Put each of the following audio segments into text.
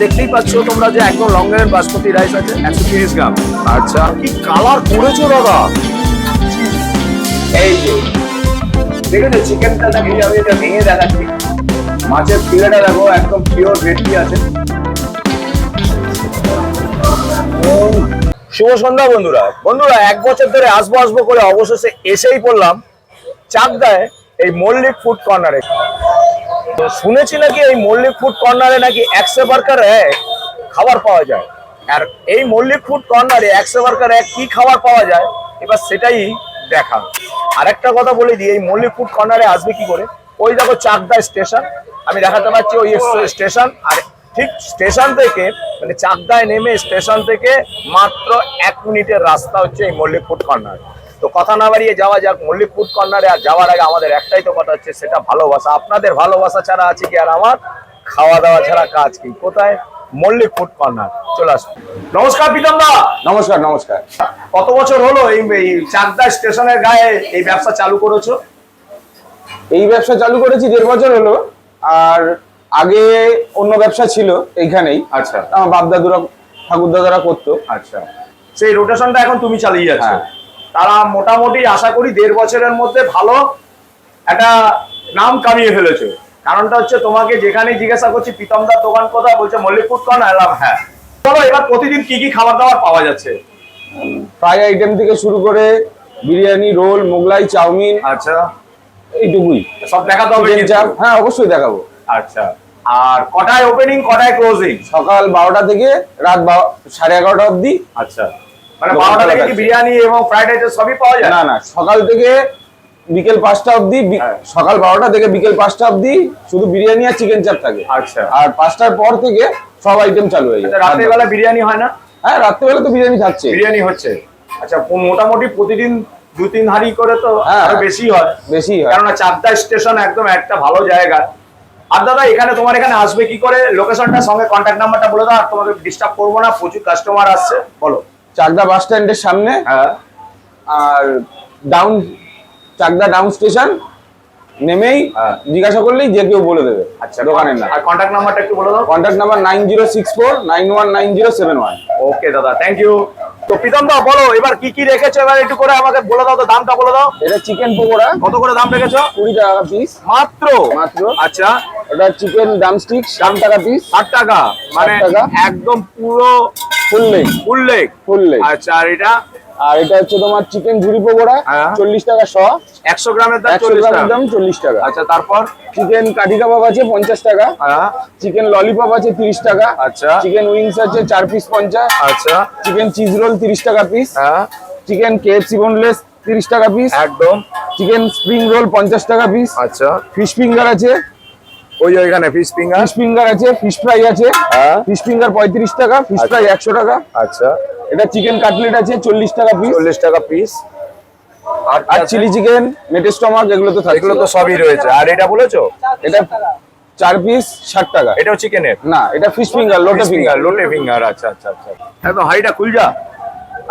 দেখতেই পাচ্ছ তোমরা যে একদম লং গ্রেন বাসমতি রাইস আছে 130 গ্রাম। আচ্ছা, কি কালার করেছো দাদা! এই যে দেখেছো চিকেনটা আমি এটা ভেঙে দেখাচ্ছি। মাছের ফিলেটা দেখো একদম পিওর ভেটকি আছে। শুভ সন্ধ্যা বন্ধুরা। এক বছর ধরে আসবো করে অবশেষে এসেই পড়লাম চাকদায় এই মল্লিক ফুড কর্নারে। তো শুনেছি নাকি এই মল্লিক ফুড কর্নারে নাকি 100 বার্কার খাবার পাওয়া যায়। আর এই মল্লিক ফুড কর্নারে 100 বার্কার কি খাবার পাওয়া যায় এবার সেটাই দেখা। আর একটা কথা বলে দিই, এই মল্লিক ফুড কর্নারে আসবে কি করে, ওই দেখো চাকদা স্টেশন আমি দেখাতে পাচ্ছি, ওই স্টেশন। আর ঠিক স্টেশন থেকে মানে চাকদায় নেমে স্টেশন থেকে মাত্র 1 মিনিটের রাস্তা হচ্ছে এই মল্লিক ফুড কর্নার। তো কথা না বাড়িয়ে যাওয়া যাক মল্লিক ফুড কর্নারে। আর যাওয়ার আগে আমাদের একটাই তো কথা হচ্ছে, সেটা ভালোবাসা। আপনাদের ভালোবাসা ছাড়া আছে কি আর আমার খাওয়া দাওয়া ছাড়া কাজ কি? কোথায়? Mallick food corner. চলে আসুন। নমস্কার প্রীতম দা। নমস্কার। নমস্কার। কত বছর হলো এই চাকদা স্টেশনের গায়ে এই ব্যবসা চালু করেছো? এই ব্যবসা চালু করেছি 1.5 বছর হলো। আর আগে অন্য ব্যবসা ছিল এইখানেই। আচ্ছা, আমার বাপ দাদুরা ঠাকুর দাদারা করতো। আচ্ছা, সেই রোটেশনটা এখন তুমি চালিয়ে যাচ্ছ। তারা মোটামুটি আশা করি 1.5 বছরের মধ্যে ভালো একটা নাম কামিয়ে ফেলেছে। কারণটা হচ্ছে তোমাকে যেখানেই জিজ্ঞাসা করছি প্রীতমদার দোকান কোথায়, বলছে মল্লিক ফুড কর্নার। এলাম হ্যাঁ। বলো এবার প্রতিদিন কি কি খাবার দাবার পাওয়া যাচ্ছে? ফ্রাই আইটেম থেকে শুরু করে বিরিয়ানি, রোল, মোগলাই, চাউমিন। আচ্ছা, এইটুকুই। সব দেখাতে হবে? হ্যাঁ, অবশ্যই দেখাবো। আচ্ছা, আর কটায় ওপেনিং কটায় ক্লোজিং? সকাল 12টা থেকে রাত 11:30 অবধি। আচ্ছা, মানে 12টা থেকে কি বিরিয়ানি এবং ফ্রাইড রাইস সবই পাওয়া যায়? না না, সকাল থেকে বিকেল 5টা অবধি। সকাল 12টা থেকে বিকেল 5টা অবধি শুধু বিরিয়ানি আর চিকেন চাপ থাকে। আচ্ছা, আর 5টার পর থেকে সব আইটেম চালু হয়ে যায়। রাতের বেলা বিরিয়ানি হয় না? হ্যাঁ, রাত্রেবেলা তো বিরিয়ানি থাকছে। বিরিয়ানি হচ্ছে। আচ্ছা, মোটামুটি প্রতিদিন 2-3 হাঁড়ি করে তো আরো বেশি হয়। বেশি হয়, কারণ চাকদা স্টেশন একদম একটা ভালো জায়গা। আর দাদা এখানে তোমার এখানে আসবে কি করে? লোকেশনটা সঙ্গে কন্ট্যাক্ট নাম্বারটা বলে দাও। আর তোমাকে ডিস্টার্ব করবো না, প্রচুর কাস্টমার আসছে। বলো। চাকদা বাস স্ট্যান্ডের সামনে। হ্যাঁ। আর চাকদা ডাউন স্টেশন নেমেই জিজ্ঞাসা করলেই যে কেউ বলে দেবে। আচ্ছা, দোকানের নাম। আর কন্ট্যাক্ট নাম্বারটা একটু বলে দাও। Contact number 9064919071। ওকে দাদা, থ্যাংক ইউ। তো প্রীতম দা বলো এবার কি কি রেখেছো, এবার একটু করে আমাকে বলে দাও তো, দামটা বলে দাও। এটা চিকেন পকোড়া। কত করে দাম রেখেছো? 20 টাকা পিস। মাত্র? আচ্ছা, এটা চিকেন ড্রামস্টিক 60 টাকা পিস। 60 টাকা মানে একদম পুরো ফুল লেগ। আচ্ছা, আর এটা? আর এটা হচ্ছে তোমার চিকেন ঝুরি পকোড়া 40 টাকা শ। 100 গ্রামের দাম 40 টাকা। আচ্ছা, তারপর চিকেন কাঠি কাবাব আছে 50 টাকা। চিকেন ললিপপ আছে 30 টাকা। আচ্ছা, চিকেন উইংস আছে 4 পিস 50। আচ্ছা, চিকেন চিজ রোল 30 টাকা পিস। চিকেন কেএফসি বোনলেস 30 টাকা পিস একদম। চিকেন স্প্রিং রোল 50 টাকা পিস। আচ্ছা, ফিশ ফিঙ্গার আছে। ওইখানে ফিশ ফিঙ্গার আছে। ফিশ ফ্রাই আছে। ফিশ ফিঙ্গার 35 টাকা। ফিশ ফ্রাই 100 টাকা। আচ্ছা, এটা চিকেন কাটলেট আছে 40 টাকা পিস। 40 টাকা পিস। আর চিলি চিকেন, নেট স্টমাক, এগুলো তো থাকে। এগুলো তো সবই রয়েছে। আর এটা বলেছো? এটা 4 পিস 60 টাকা। এটাও চিকেনের? না, এটা ফিশ ফিঙ্গার, লোটে ফিঙ্গার। আচ্ছা আচ্ছা আচ্ছা, একদম হাইটা খুল যা।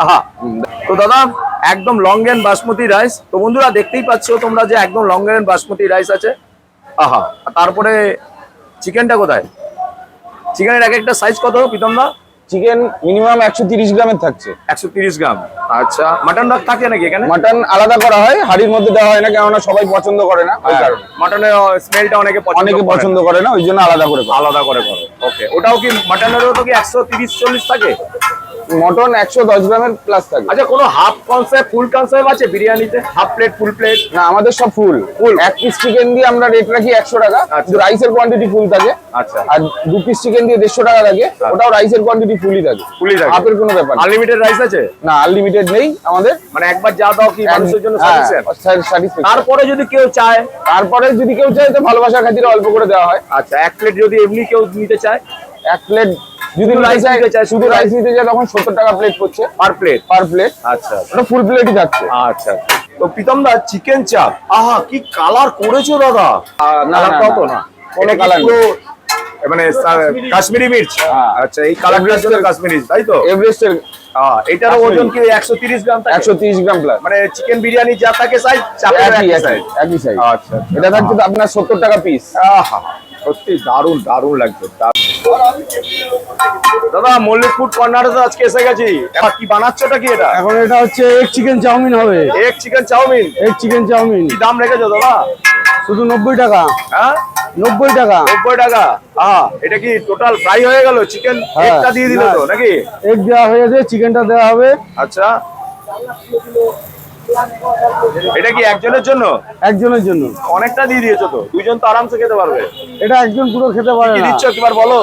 আহা। তো দাদা একদম লং গ্রেন বাসমতি রাইস। তো বন্ধুরা দেখতেই পাচ্ছ তোমরা যে একদম লং গ্রেন বাসমতি রাইস আছে। আহা। তারপরে চিকেনটা কোথায়? চিকেনের এক একটা সাইজ কত প্রীতম দা? চিকেন মিনিমাম 130 গ্রামের থাকছে। 130 গ্রাম। আচ্ছা, মাটন থাকে নাকি এখানে? মাটন আলাদা করা হয়, হাড়ির মধ্যে দেওয়া হয় না, কেননা সবাই পছন্দ করে না। ওই কারণে মাটনের স্মেলটা অনেকে পছন্দ করে না, ওই জন্য আলাদা করে করো। ওকে, ওটাও কি মাটনেরও তো কি 130-40 থাকে? মটন 110 গ্রামের প্লাস থাকে। আচ্ছা, কোনো হাফ কনসেপ্ট ফুল কনসেপ্ট আছে বিরিয়ানিতে? Half plate, full plate? না, আমাদের সব ফুল। এক পিস চিকেন দিয়ে আমরা রেট রাখি 100 টাকা। রাইসের কোয়ান্টিটি ফুল থাকে। আচ্ছা, আর 2 পিস চিকেন দিয়ে 150 টাকা থাকে। ওটাও রাইসের কোয়ান্টিটি ফুলই থাকে। হাফের কোনো ব্যাপার। আনলিমিটেড রাইস আছে? না, আনলিমিটেড নেই আমাদের। মানে একবার যা দাও কি মানুষের জন্য স্যাটিসফ্যাকশন। তারপরে যদি কেউ চায় তো ভালোবাসার খাতিরে অল্প করে দেওয়া হয়। আচ্ছা, এক প্লেট যদি এমনি কেউ নিতে চায়? এক প্লেট যদি রাইস নিতে চায়, শুধু রাইস নিতে চায়, তখন 70 টাকা প্লেট পড়ছে পার প্লেট। আচ্ছা, ওটা ফুল প্লেটই যাচ্ছে। আচ্ছা। তো প্রীতম দা চিকেন চাপ, আহা কি কালার করেছো দাদা! না, কোনো কালার নেই, মানে কাশ্মীরি মির্চ। আচ্ছা, এই কালারটার জন্য কাশ্মীরি, তাই তো? এভারেস্টের। এটার ওজন কি 130 গ্রাম থাকে? 130 গ্রাম প্লাস। মানে চিকেন বিরিয়ানি যা থাকে সাইজ, চাপের একই সাইজ। একই সাইজ। আচ্ছা, এটা থাকছে আপনার 70 টাকা পিস। আহা, সত্যি দারুণ দারুণ লাগছে। দাদা মল্লিক ফুড কর্নারে তো আজকে এসে গেছি। এবার কি বানাচ্ছোটা কি এটা? এখন এটা হচ্ছে এগ চিকেন চাউমিন হবে। Egg chicken chow mein. Egg chicken chow mein কি দাম রেখেছো দাদা? শুধু 90 টাকা। হ্যাঁ 90 টাকা। 90 টাকা। এটা কি টোটাল ফ্রাই হয়ে গেল? চিকেন এগটা দিয়ে দিলে তো নাকি? এগ দেওয়া হয়েছে, চিকেনটা দেওয়া হবে। আচ্ছা, এটা কি একজনের জন্য? একজনের জন্য। অনেকটা দিয়ে দিয়েছো তো, দুইজন তো আরামসে খেতে পারবে। এটা একজন পুরো খেতে পারে কি না। দিচ্ছ একবার বলো।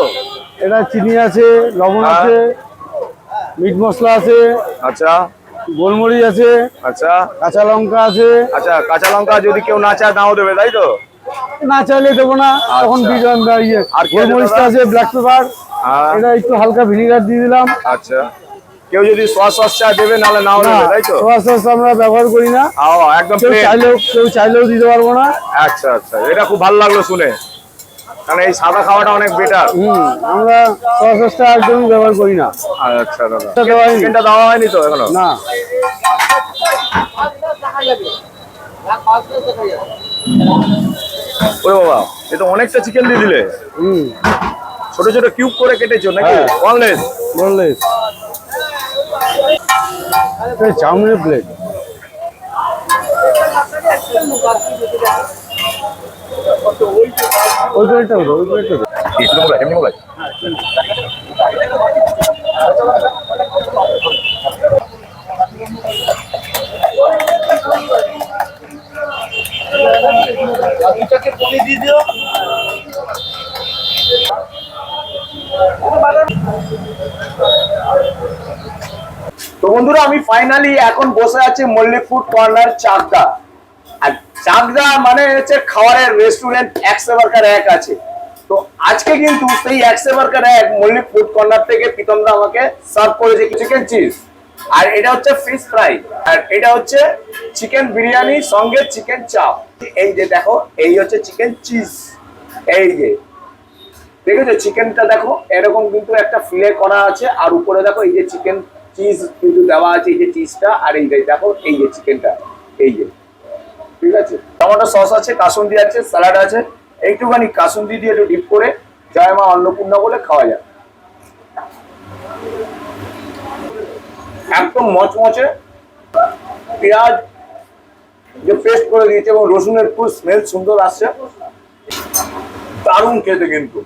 এটা চিনি আছে, লবণ হ্যাঁ। আছে, মিট মশলা আছে, আচ্ছা গোলমরিচ আছে, আচ্ছা কাঁচা লঙ্কা আছে। আচ্ছা, কাঁচা লঙ্কা যদি কেউ না চায় নাও দেবে, তাই তো? না চাইলে দেবো না, তখন ইয়ে আর কি আছে গোলমরিচটা দাদা? আছে, ব্ল্যাক পেপার। হ্যাঁ। এটা একটু হালকা ভিনিগার দিয়ে দিলাম। আচ্ছা, কেউ যদি সস সস চায় দেবে, নাহলে নাও না, দেবে, তাই তো? সোয়া সস আমরা ব্যবহার করি না। একদম কেউ plain। চাইলেও দিতে পারবো না। আচ্ছা আচ্ছা, এটা খুব ভালো লাগলো শুনে, কারণ এই সাদা খাওয়াটা অনেক বেটার। আমরা সোয়া সসটা একদমই ব্যবহার করি না। আচ্ছা দাদা, এটা দেওয়া হয়নি। চিকেনটা দেওয়া হয়নি তো এখনো? না। ওরে বাবা, এ তো অনেকটা চিকেন দিয়ে দিলে। ছোট ছোট কিউব করে কেটেছো নাকি? হ্যাঁ। বনলেস। বললে চাউমিনের প্লেট। ওই প্লেটটা হতো, ওই প্লেটটা হতো। এমনি মোবাইল। তো বন্ধুরা, আমি ফাইনালি এখন বসে আছি মল্লিক ফুড কর্নার চাকদা। আর চাকদা মানে হচ্ছে খাবারের রেস্টুরেন্ট, একশো বার্কার এক আছে। তো আজকে কিন্তু সেই একশো বার্কার এক মল্লিক ফুড কর্নার থেকে প্রীতমদা আমাকে সার্ভ করেছে চিকেন চিজ, আর এটা হচ্ছে ফিশ ফ্রাই, আর এটা হচ্ছে চিকেন বিরিয়ানি সঙ্গে চিকেন চাপ। এই যে দেখো, এই হচ্ছে চিকেন চিজ। এই যে দেখেছো চিকেনটা দেখো, এরকম কিন্তু একটা ফিলে করা আছে, আর উপরে দেখো এই যে চিকেন চিজ কিন্তু দেওয়া আছে, এই যে চিজটা, আর এই যে দেখো এই যে চিকেনটা, এই যে ঠিক আছে। টমেটো সস আছে, কাসুন্দি আছে, স্যালাড আছে। এইটুখানি কাসুন্দি দিয়ে একটু ডিপ করে জয় মা অন্নপূর্ণা বলে খাওয়া যায়। একদম মচমচে, পেঁয়াজ যে পেস্ট করে দিয়েছে এবং রসুনের পুরো স্মেল সুন্দর আসছে, দারুণ খেতে কিন্তু।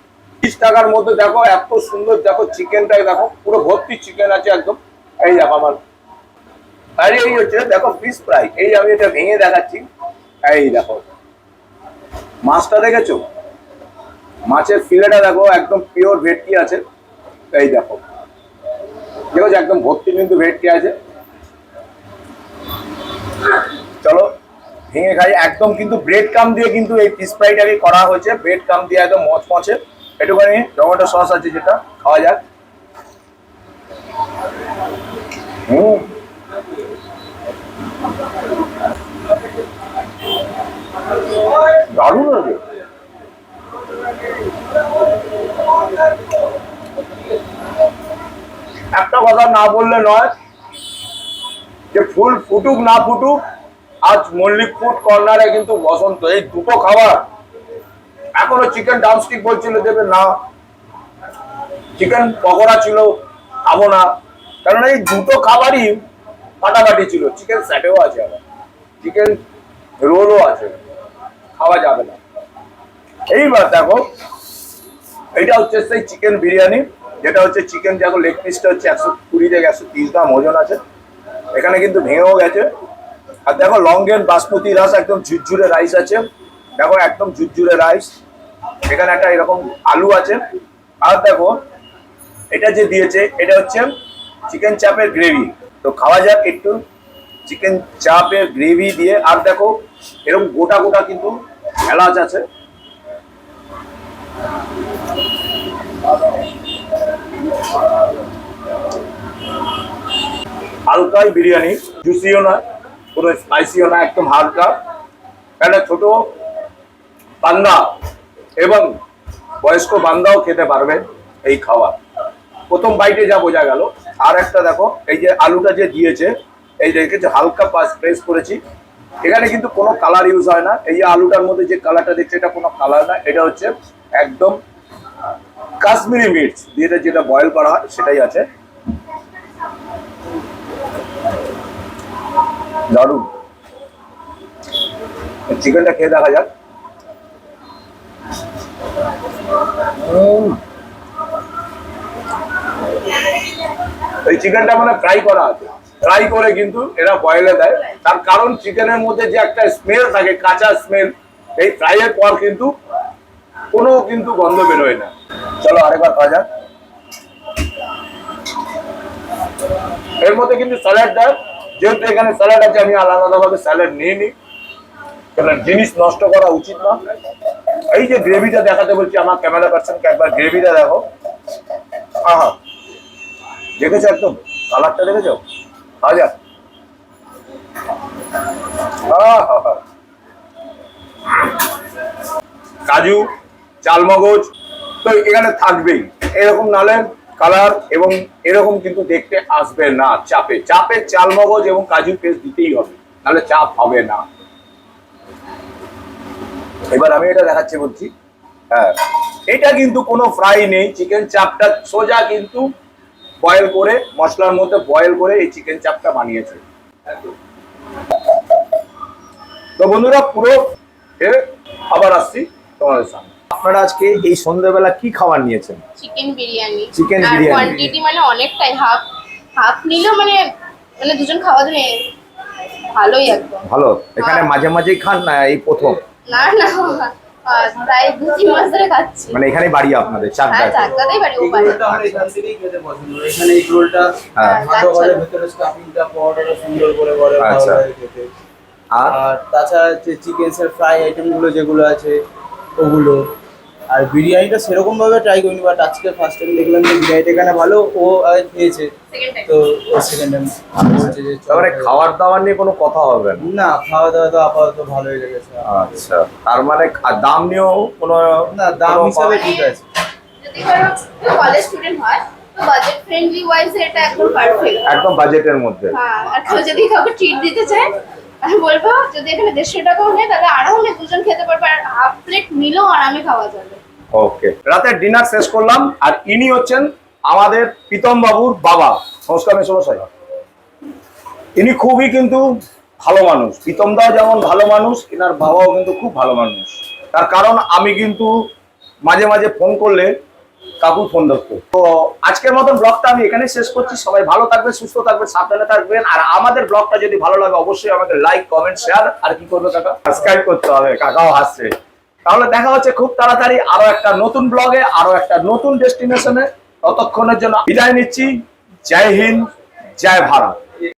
30 টাকার মধ্যে দেখো এত সুন্দর, দেখো চিকেনটাই দেখো পুরো ভর্তি চিকেন আছে একদম। এই দেখো আমার, আরে এই হচ্ছে দেখো ফিশ ফ্রাই। এই আমি এটা ভেঙে দেখাচ্ছি, এই দেখো মাছটা দেখেছো, মাছের ফিলেটা দেখো একদম পিওর ভেটকি আছে। এই দেখো দেখো একদম ভর্তি কিন্তু ভেটকি আছে। চলো ভেঙে খাই। একদম কিন্তু ব্রেড কাম দিয়ে কিন্তু এই ফিশ ফ্রাইটাকে করা হয়েছে, ব্রেড কাম দিয়ে একদম মচমচে। একটুখানি টমেটো সস আছে, যেটা খাওয়া যাক। দারুণ লাগে। একটা কথা না বললে নয়, যে ফুল ফুটুক না ফুটুক, আজ মল্লিক ফুড কর্নারে কিন্তু বসন্ত। এই দুটো খাবার, এখনো চিকেন ড্রামস্টিক বলছিল দেবে না, চিকেন পকোড়া ছিল, খাবো না, কারণ এই দুটো খাবারই ফাটাফাটি ছিল। চিকেন স্যাটেও আছে, আবার চিকেন রোলও আছে, খাওয়া যাবে না। এইবার দেখো, এটা হচ্ছে সেই চিকেন বিরিয়ানি, যেটা হচ্ছে চিকেন দেখো লেগ পিসটা হচ্ছে 120 থেকে 130 গ্রাম ওজন আছে। এখানে কিন্তু ভেঙেও গেছে। আর দেখো লঙ্গেন বাসমতি রাইস, একদম ঝুরঝুরে রাইস আছে, দেখো একদম ঝুরঝুরে রাইস। এখানে একটা এরকম আলু আছে। আর দেখো এটা যে দিয়েছে, এটা হচ্ছে চিকেন চাপের গ্রেভি। তো খাওয়া যাক একটু চিকেন চাপের গ্রেভি দিয়ে। আর দেখো এরকম গোটা গোটা কিন্তু এলাচ আছে। হালকাই বিরিয়ানি, জুসিও না, পুরো স্পাইসিও না, একদম হালকা। একটা ছোট বান্দা এবং বয়স্ক বান্দাও খেতে পারবে এই খাবার। প্রথম বাইটে যা বোঝা গেল। আর একটা দেখো, এই যে আলুটা যে দিয়েছে, এই দেখেছে হালকা প্রেস করেছি, এখানে কিন্তু কোনো কালার ইউজ হয় না। এই যে আলুটার মধ্যে যে কালারটা দেখছে, এটা কোনো কালার না, এটা হচ্ছে একদম কাশ্মীরি মির্চ দিয়ে যেটা বয়েল করা হয় সেটাই আছে। দারুণ। চিকেনটা খেয়ে দেখা যাক। এই চিকেনটা মানে ফ্রাই করা আছে, ফ্রাই করে কিন্তু এরা বয়েলে দেয়। তার কারণ চিকেনের মধ্যে যে একটা স্মেল থাকে, কাঁচা স্মেল, এই ফ্রাই এর পর কিন্তু কোনো কিন্তু গন্ধ বেরোয় না। চলো আরেকবার খাওয়া যাক। এর মধ্যে কিন্তু স্যালাড দেয়, যেহেতু এখানে স্যালাড আছে আমি আলাদা ভাবে স্যালাড নিয়ে নিই, কারণ জিনিস নষ্ট করা উচিত না। এই যে গ্রেভিটা দেখাতে বলছি আমার ক্যামেরা পার্সনকে, একবার গ্রেভিটা দেখো। আহা, দেখেছো একদম কালারটা দেখেছো? খাওয়া যাক। কাজু, চালমগজ তো এখানে থাকবেই, এরকম নালে কালার এবং এরকম কিন্তু দেখতে আসবে না। চাপে চাপে চালমগজ এবং কাজু পেস্ট দিতেই হবে, নাহলে চাপ হবে না। এবার আমি এটা দেখাচ্ছি বলছি, হ্যাঁ এটা কিন্তু কোনো ফ্রাই নেই। চিকেন চাপটা সোজা কিন্তু বয়েল করে, মশলার মধ্যে বয়েল করে এই চিকেন চাপটা বানিয়েছে। তো বন্ধুরা পুরো আবার আসছি তোমাদের সামনে। আপনারা আজকে এই সন্ধ্যাবেলা কি খাবার নিয়েছেন? চিকেন বিরিয়ানি। চিকেন আর বিরিয়ানি। কোয়ান্টিটি মানে অনেকটাই, হাফ হাফ নিলেও মানে মানে দুজন খাওয়া যাবে, ভালোই একদম। ভালো। এখানে মাঝে মাঝেই খান না এই প্রথম? না না, প্রায় 2-3 মাস ধরে খাচ্ছি। মানে এখানেই বাড়ি আপনাদের হ্যাঁ, চাকদায়? চাকদাতেই বাড়ি, ও বাড়ি। আমরা এখান থেকেই খেতে পছন্দ করি। এখানে এই রোলটা হ্যাঁ। ভালো করে, ভেতরে স্টাফিংটা পাউডারটা সুন্দর করে ভালো আচ্ছা। লাগে খেতে। আর আর তাছাড়া যে চিকেনের ফ্রাই আইটেমগুলো যেগুলো আছে ওগুলো, আর বিরিয়ানিটা সেরকম ভাবে ট্রাই করিনি, বাট আজকে ফার্স্ট টাইম দেখলাম যে বিরিয়ানিটা এখানে ভালো। ও আগে খেয়েছে, Second time। তো ও সেকেন্ড টাইম বলছে যে চল তারপরে খাবার দাবার নিয়ে কোনো কথা হবে না? না, খাওয়া দাওয়া তো আপাতত ভালোই লেগেছে। আচ্ছা, তার মানে দাম নিয়েও কোনো না, দাম কোনো হিসাবে ঠিক আছে। যদি ধরো কলেজ স্টুডেন্ট হয় তো বাজেট ফ্রেন্ডলি ওয়াইজ এটা একদম পারফেক্ট। একদম বাজেটের মধ্যে। হ্যাঁ, আর কেউ যদি কাউকে ট্রিট দিতে চায় আমি বলবো যদি এখানে 150 টাকাও নেয় তাহলে আরামে দুজন খেতে পারবে, আর হাফ প্লেট মিলও আরামে খাওয়া যাবে। ওকে, রাতের ডিনার শেষ করলাম। আর ইনি হচ্ছেন আমাদের প্রীতম বাবুর বাবা। নমস্কার মেসমশাই। ইনি খুবই কিন্তু ভালো মানুষ। প্রীতম দাও যেমন ভালো মানুষ, এনার বাবাও কিন্তু খুব ভালো মানুষ। তার কারণ আমি কিন্তু মাঝে মাঝে ফোন করলে কাকু ফোন ধরতো। তো আজকের মতন ব্লগটা আমি এখানে শেষ করছি। সবাই ভালো থাকবেন, সুস্থ থাকবেন, সাবধানে থাকবেন। আর আমাদের ব্লগটা যদি ভালো লাগে অবশ্যই আমাকে লাইক, কমেন্ট, শেয়ার আর কি করবে কাকা, সাবস্ক্রাইব করতে হবে। কাকাও হাসছে। তাহলে দেখা হচ্ছে খুব তাড়াতাড়ি আরো একটা নতুন ব্লগে, আরো একটা নতুন ডেস্টিনেশনে। ততক্ষণের জন্য বিদায় নিচ্ছি। জয় হিন্দ, জয় ভারত।